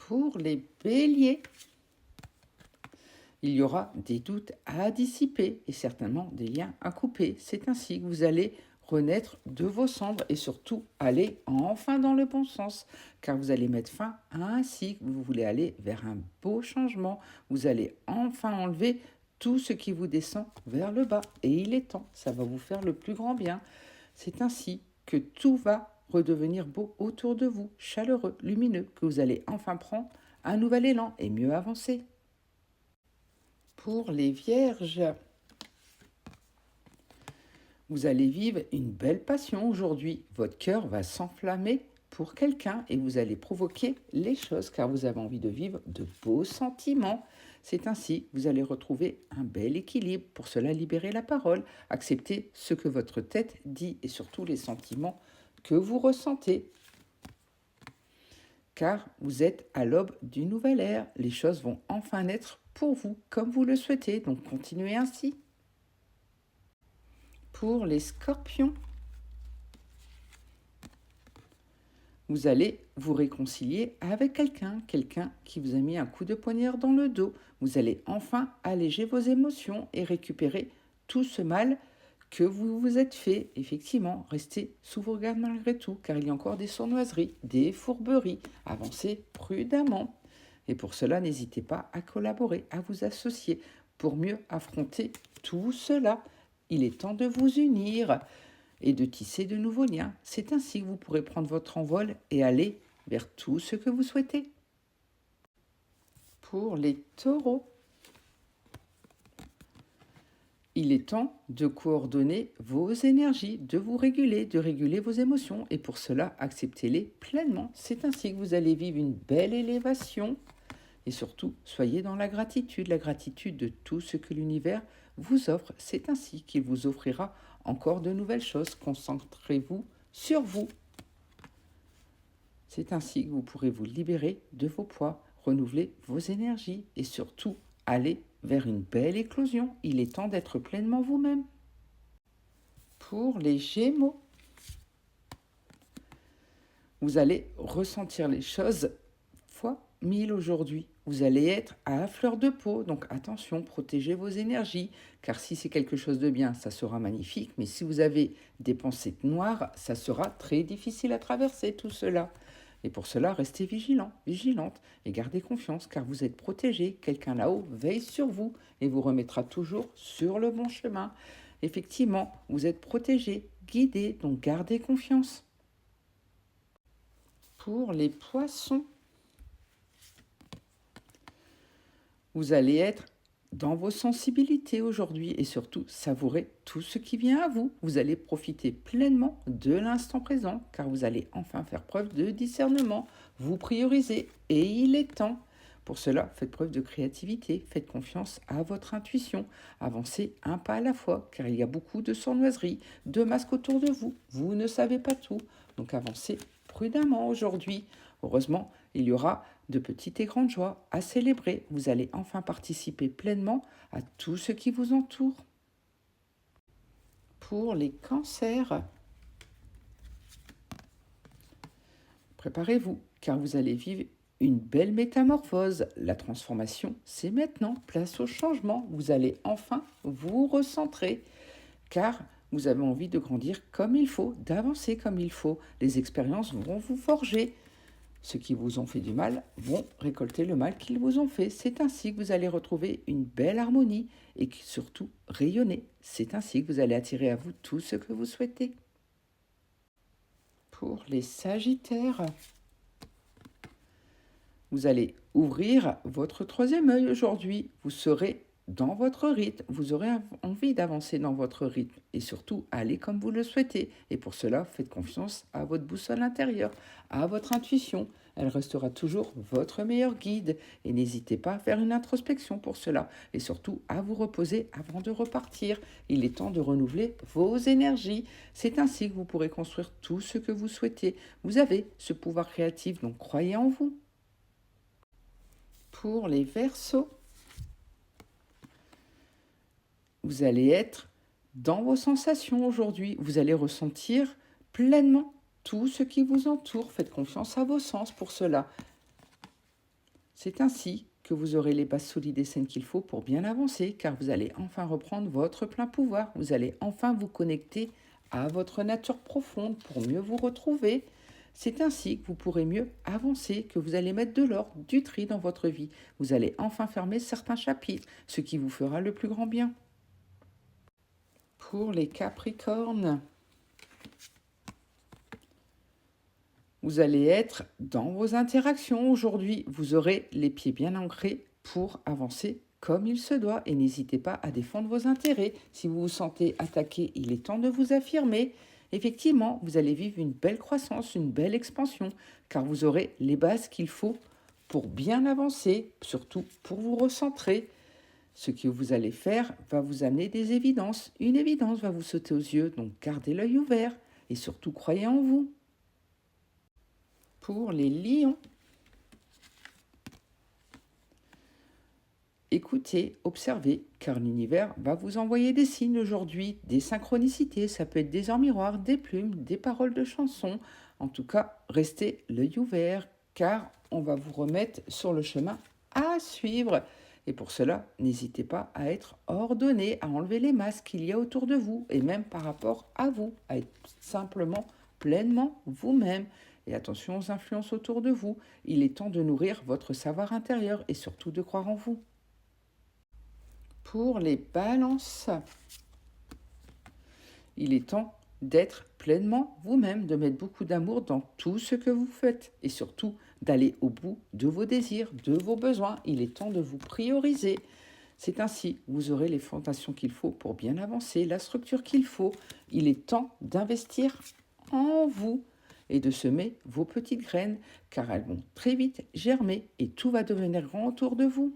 Pour les béliers, il y aura des doutes à dissiper et certainement des liens à couper. C'est ainsi que vous allez renaître de vos cendres et surtout aller enfin dans le bon sens, car vous allez mettre fin à un cycle, vous voulez aller vers un beau changement, vous allez enfin enlever tout ce qui vous descend vers le bas et il est temps, ça va vous faire le plus grand bien. C'est ainsi que tout va redevenir beau autour de vous, chaleureux, lumineux, que vous allez enfin prendre un nouvel élan et mieux avancer. Pour les vierges, vous allez vivre une belle passion aujourd'hui. Votre cœur va s'enflammer pour quelqu'un et vous allez provoquer les choses car vous avez envie de vivre de beaux sentiments. C'est ainsi que vous allez retrouver un bel équilibre. Pour cela, libérer la parole, accepter ce que votre tête dit et surtout les sentiments que vous ressentez. Car vous êtes à l'aube d'une nouvelle ère. Les choses vont enfin naître pour vous comme vous le souhaitez, donc continuez ainsi. Pour les scorpions, vous allez vous réconcilier avec quelqu'un qui vous a mis un coup de poignard dans le dos. Vous allez enfin alléger vos émotions et récupérer tout ce mal que vous vous êtes fait. Effectivement, restez sous vos gardes malgré tout, car il y a encore des sournoiseries, des fourberies. Avancez prudemment. Et pour cela, n'hésitez pas à collaborer, à vous associer pour mieux affronter tout cela. Il est temps de vous unir et de tisser de nouveaux liens. C'est ainsi que vous pourrez prendre votre envol et aller vers tout ce que vous souhaitez. Pour les taureaux, il est temps de coordonner vos énergies, de vous réguler, de réguler vos émotions et pour cela, acceptez-les pleinement. C'est ainsi que vous allez vivre une belle élévation et surtout, soyez dans la gratitude de tout ce que l'univers vous offre. C'est ainsi qu'il vous offrira encore de nouvelles choses. Concentrez-vous sur vous. C'est ainsi que vous pourrez vous libérer de vos poids, renouveler vos énergies et surtout aller vers une belle éclosion. Il est temps d'être pleinement vous-même. Pour les Gémeaux, vous allez ressentir les choses fois 1000 aujourd'hui. Vous allez être à fleur de peau, donc attention, protégez vos énergies, car si c'est quelque chose de bien, ça sera magnifique, mais si vous avez des pensées noires, ça sera très difficile à traverser tout cela. Et pour cela, restez vigilant, vigilante, et gardez confiance, car vous êtes protégé, quelqu'un là-haut veille sur vous, et vous remettra toujours sur le bon chemin. Effectivement, vous êtes protégé, guidé, donc gardez confiance. Pour les poissons, vous allez être dans vos sensibilités aujourd'hui et surtout savourer tout ce qui vient à vous. Vous allez profiter pleinement de l'instant présent car vous allez enfin faire preuve de discernement. Vous priorisez et il est temps. Pour cela, faites preuve de créativité, faites confiance à votre intuition. Avancez un pas à la fois car il y a beaucoup de sournoiseries, de masques autour de vous. Vous ne savez pas tout. Donc avancez prudemment aujourd'hui. Heureusement, il y aura de petites et grandes joies à célébrer. Vous allez enfin participer pleinement à tout ce qui vous entoure. Pour les cancers, préparez-vous, car vous allez vivre une belle métamorphose. La transformation, c'est maintenant. Place au changement. Vous allez enfin vous recentrer, car vous avez envie de grandir comme il faut, d'avancer comme il faut. Les expériences vont vous forger. Ceux qui vous ont fait du mal vont récolter le mal qu'ils vous ont fait. C'est ainsi que vous allez retrouver une belle harmonie et surtout rayonner. C'est ainsi que vous allez attirer à vous tout ce que vous souhaitez. Pour les Sagittaires, vous allez ouvrir votre troisième œil aujourd'hui. Vous serez dans votre rythme. Vous aurez envie d'avancer dans votre rythme et surtout aller comme vous le souhaitez. Et pour cela, faites confiance à votre boussole intérieure, à votre intuition. Elle restera toujours votre meilleur guide. Et n'hésitez pas à faire une introspection pour cela. Et surtout à vous reposer avant de repartir. Il est temps de renouveler vos énergies. C'est ainsi que vous pourrez construire tout ce que vous souhaitez. Vous avez ce pouvoir créatif, donc croyez en vous. Pour les Verseaux, vous allez être dans vos sensations aujourd'hui. Vous allez ressentir pleinement tout ce qui vous entoure. Faites confiance à vos sens pour cela. C'est ainsi que vous aurez les bases solides et saines qu'il faut pour bien avancer, car vous allez enfin reprendre votre plein pouvoir. Vous allez enfin vous connecter à votre nature profonde pour mieux vous retrouver. C'est ainsi que vous pourrez mieux avancer, que vous allez mettre de l'ordre, du tri dans votre vie. Vous allez enfin fermer certains chapitres, ce qui vous fera le plus grand bien. Pour les Capricornes, vous allez être dans vos interactions aujourd'hui. Vous aurez les pieds bien ancrés pour avancer comme il se doit. Et n'hésitez pas à défendre vos intérêts. Si vous vous sentez attaqué, il est temps de vous affirmer. Effectivement, vous allez vivre une belle croissance, une belle expansion, car vous aurez les bases qu'il faut pour bien avancer, surtout pour vous recentrer. Ce que vous allez faire va vous amener des évidences. Une évidence va vous sauter aux yeux, donc gardez l'œil ouvert et surtout croyez en vous. Pour les lions, écoutez, observez, car l'univers va vous envoyer des signes aujourd'hui, des synchronicités, ça peut être des heures miroirs, des plumes, des paroles de chansons. En tout cas, restez l'œil ouvert, car on va vous remettre sur le chemin à suivre. Et pour cela, n'hésitez pas à être ordonné, à enlever les masques qu'il y a autour de vous, et même par rapport à vous, à être simplement pleinement vous-même. Et attention aux influences autour de vous. Il est temps de nourrir votre savoir intérieur et surtout de croire en vous. Pour les balances, il est temps d'être pleinement vous-même, de mettre beaucoup d'amour dans tout ce que vous faites et surtout d'aller au bout de vos désirs, de vos besoins. Il est temps de vous prioriser. C'est ainsi que vous aurez les fondations qu'il faut pour bien avancer, la structure qu'il faut. Il est temps d'investir en vous et de semer vos petites graines, car elles vont très vite germer et tout va devenir grand autour de vous.